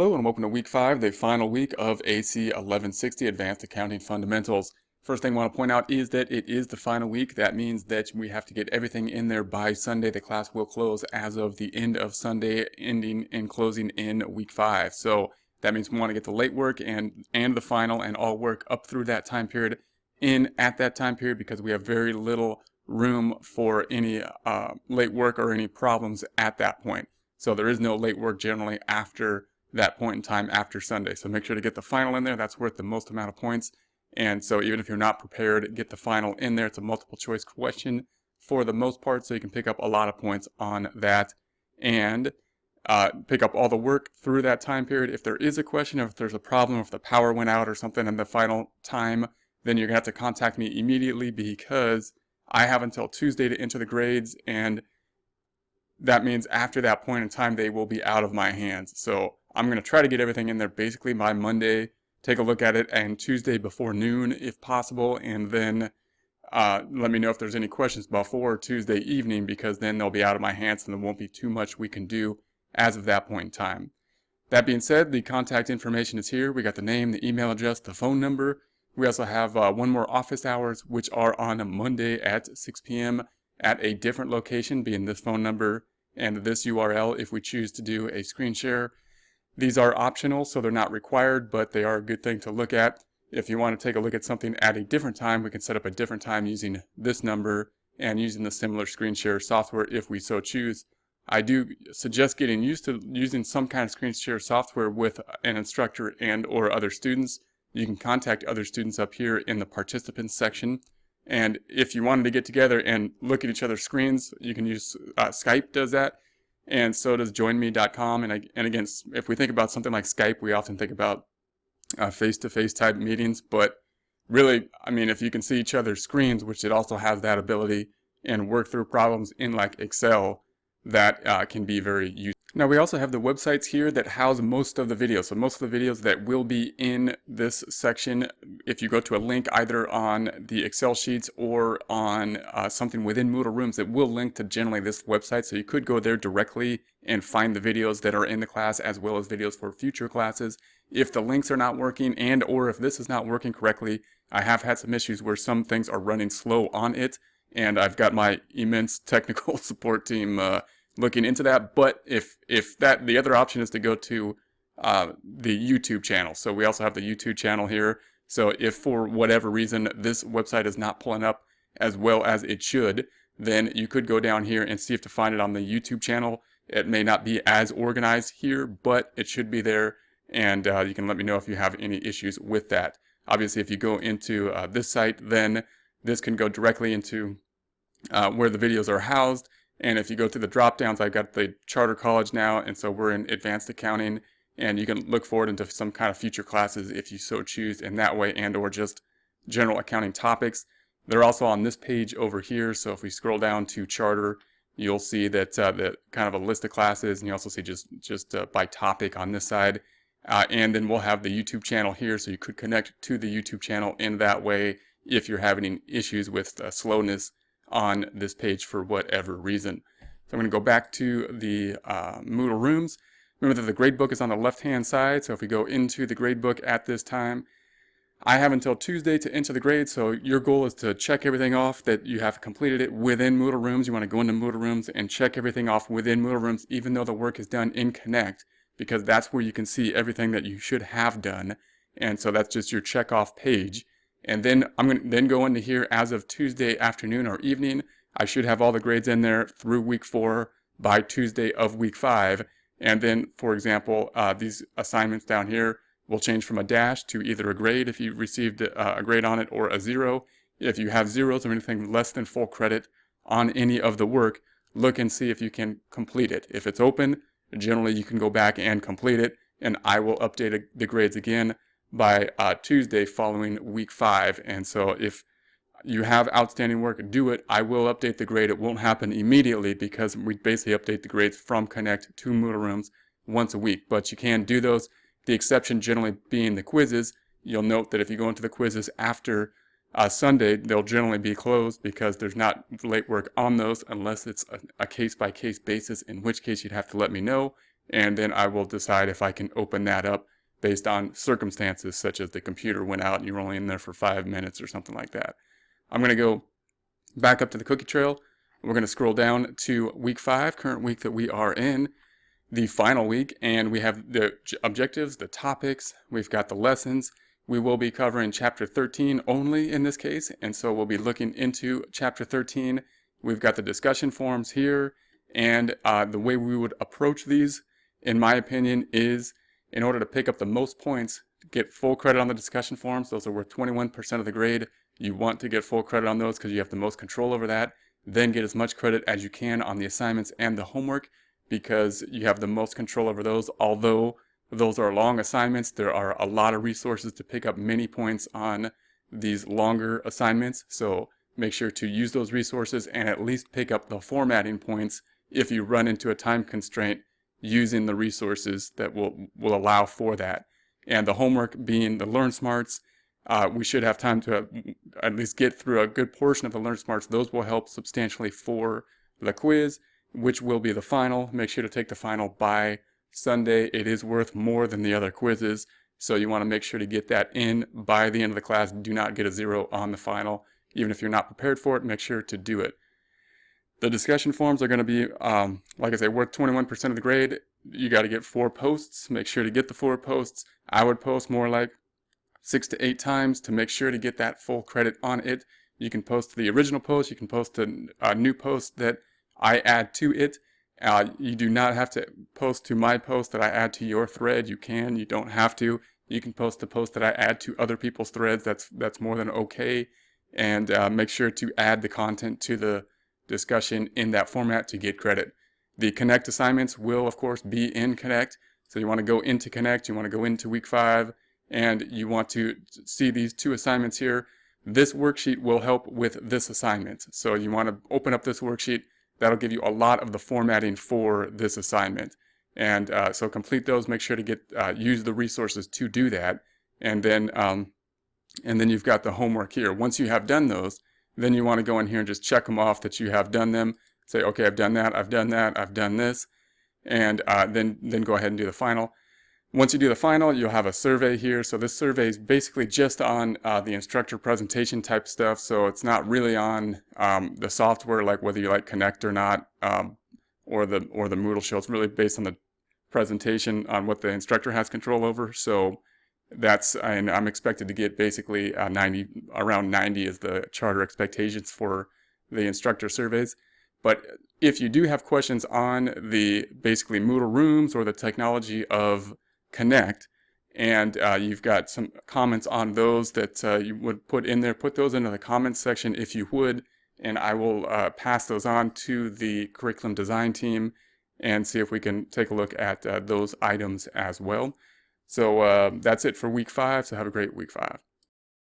Hello and welcome to week 5, the final week of AC1160 Advanced Accounting Fundamentals. First thing I want to point out is that it is the final week. That means that we have to get everything in there by Sunday. The class will close as of the end of Sunday, ending and closing in week 5. So that means we want to get the late work and the final and all work up through that time period in at that time period, because we have very little room for any late work or any problems at that point. So there is no late work generally after that point in time after Sunday. So make sure to get the final in there. That's worth the most amount of points. And so even if you're not prepared, get the final in there. It's a multiple choice question for the most part, so you can pick up a lot of points on that and pick up all the work through that time period. If there is a question, if there's a problem, if the power went out or something in the final time, then you're gonna have to contact me immediately, because I have until Tuesday to enter the grades, and that means after that point in time, they will be out of my hands. So I'm going to try to get everything in there basically by Monday, take a look at it, and Tuesday before noon if possible, and then let me know if there's any questions before Tuesday evening, because then they'll be out of my hands and there won't be too much we can do as of that point in time. That being said, the contact information is here. We got the name, the email address, the phone number. We also have one more office hours, which are on a Monday at 6 p.m. at a different location, being this phone number and this URL if we choose to do a screen share. These are optional, so they're not required, but they are a good thing to look at. If you want to take a look at something at a different time, we can set up a different time using this number and using the similar screen share software if we so choose. I do suggest getting used to using some kind of screen share software with an instructor and or other students. You can contact other students up here in the participants section. And if you wanted to get together and look at each other's screens, you can use Skype does that. And so does joinme.com. And again, if we think about something like Skype, we often think about face-to-face type meetings. But really, I mean, if you can see each other's screens, which it also has that ability, and work through problems in like Excel, that can be very useful. Now we also have the websites here that house most of the videos. So most of the videos that will be in this section, if you go to a link either on the Excel sheets or on something within Moodle Rooms, it will link to generally this website. So you could go there directly and find the videos that are in the class, as well as videos for future classes. If the links are not working and or if this is not working correctly, I have had some issues where some things are running slow on it, and I've got my immense technical support team looking into that. But if that, the other option is to go to the YouTube channel. So we also have the YouTube channel here. So if for whatever reason this website is not pulling up as well as it should, then you could go down here and see if to find it on the YouTube channel. It may not be as organized here, but it should be there, and you can let me know if you have any issues with that. Obviously, if you go into this site, then this can go directly into where the videos are housed. And if you go to the drop downs, I've got the charter college now, and so we're in advanced accounting, and you can look forward into some kind of future classes if you so choose in that way, and or just general accounting topics. They're also on this page over here. So if we scroll down to charter, you'll see that the kind of a list of classes, and you also see just by topic on this side. And then we'll have the YouTube channel here, so you could connect to the YouTube channel in that way if you're having issues with slowness on this page for whatever reason. So I'm going to go back to the Moodle Rooms. Remember that the gradebook is on the left-hand side, so if we go into the gradebook at this time, I have until Tuesday to enter the grade, so your goal is to check everything off that you have completed it within Moodle Rooms. You want to go into Moodle Rooms and check everything off within Moodle Rooms, even though the work is done in Connect, because that's where you can see everything that you should have done. And so that's just your check off page. And then I'm going to then go into here as of Tuesday afternoon or evening. I should have all the grades in there through week 4 by Tuesday of week 5. And then, for example, these assignments down here will change from a dash to either a grade if you received a grade on it, or a 0. If you have zeros or anything less than full credit on any of the work, look and see if you can complete it. If it's open, generally you can go back and complete it, and I will update the grades again by Tuesday following week 5. And so if you have outstanding work, do it. I will update the grade. It won't happen immediately, because we basically update the grades from Connect to Moodle Rooms once a week. But you can do those. The exception generally being the quizzes. You'll note that if you go into the quizzes after Sunday, they'll generally be closed, because there's not late work on those unless it's a case-by-case basis, in which case you'd have to let me know, and then I will decide if I can open that up based on circumstances such as the computer went out and you were only in there for 5 minutes or something like that. I'm going to go back up to the cookie trail. We're going to scroll down to week 5, current week that we are in, the final week, and we have the objectives, the topics, we've got the lessons. We will be covering chapter 13 only in this case, and so we'll be looking into chapter 13. We've got the discussion forums here, and the way we would approach these, in my opinion, is in order to pick up the most points, get full credit on the discussion forums. Those are worth 21% of the grade. You want to get full credit on those because you have the most control over that. Then get as much credit as you can on the assignments and the homework because you have the most control over those. Although those are long assignments, there are a lot of resources to pick up many points on these longer assignments. So make sure to use those resources and at least pick up the formatting points if you run into a time constraint using the resources that will allow for that. And the homework being the Learn Smarts, we should have time to at least get through a good portion of the Learn Smarts. Those will help substantially for the quiz, which will be the final. Make sure to take the final by Sunday. It is worth more than the other quizzes, so you want to make sure to get that in by the end of the class. Do not get a 0 on the final. Even if you're not prepared for it, make sure to do it. The discussion forums are going to be, like I say, worth 21% of the grade. You got to get 4 posts. Make sure to get the 4 posts. I would post more like 6 to 8 times to make sure to get that full credit on it. You can post the original post. You can post a new post that I add to it. You do not have to post to my post that I add to your thread. You can. You don't have to. You can post the post that I add to other people's threads. That's more than okay. And make sure to add the content to the discussion in that format to get credit. The Connect assignments will, of course, be in Connect. So you want to go into Connect. You want to go into week 5. And you want to see these 2 assignments here. This worksheet will help with this assignment. So you want to open up this worksheet. That'll give you a lot of the formatting for this assignment. And so complete those. Make sure to use the resources to do that. And then you've got the homework here. Once you have done those, then you want to go in here and just check them off that you have done them. Say, okay, I've done that, I've done that, I've done this. And then go ahead and do the final. Once you do the final, you'll have a survey here. So this survey is basically just on the instructor presentation type stuff. So it's not really on the software, like whether you like Connect or not, or the Moodle show. It's really based on the presentation on what the instructor has control over. So and I'm expected to get basically around 90 is the charter expectations for the instructor surveys. But if you do have questions on the basically Moodle rooms or the technology of Connect, and you've got some comments on those that you would put in there, put those into the comments section if you would, and I will pass those on to the curriculum design team and see if we can take a look at those items as well. So that's it for week 5, so have a great week 5.